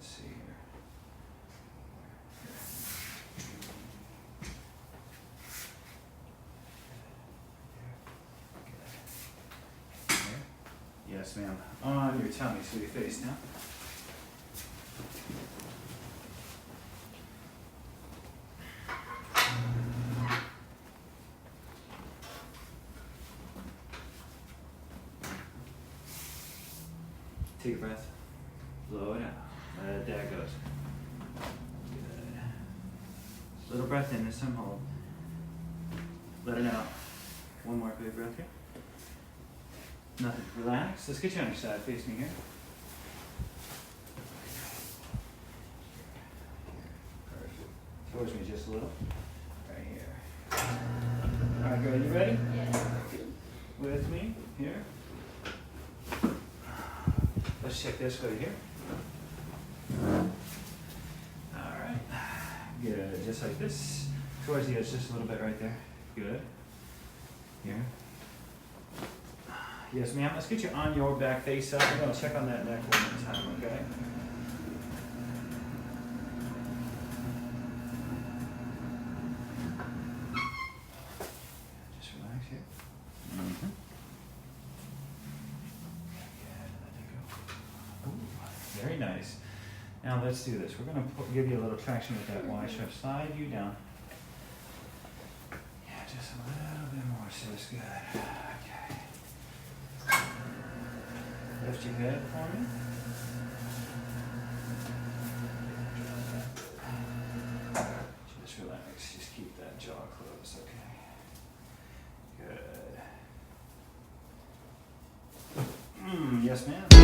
see here. Yes, ma'am. On your tummy, so your face now. Take a breath. Blow it out. Let that go. Good. Little breath in, this time hold. Let it out. One more big breath here. Nothing. Relax. Let's get you on your side. Face me here. Perfect. Towards me just a little. Right here. Alright, good. You ready? Yeah. With me here. Let's check this way here. Alright. Good. Just like this. Towards the edge just a little bit right there. Good. Here. Yes, ma'am. Let's get you on your back face up. We're going to check on that neck one more time, okay? Just relax here. Mm-hmm. Ooh, very nice. Now let's do this. We're going to give you a little traction with that Y strap. Slide you down. Yeah, just a little bit more, sis. Good. Okay. Lift your head for me. Just relax. Just keep that jaw closed, okay? Good. Yes, ma'am.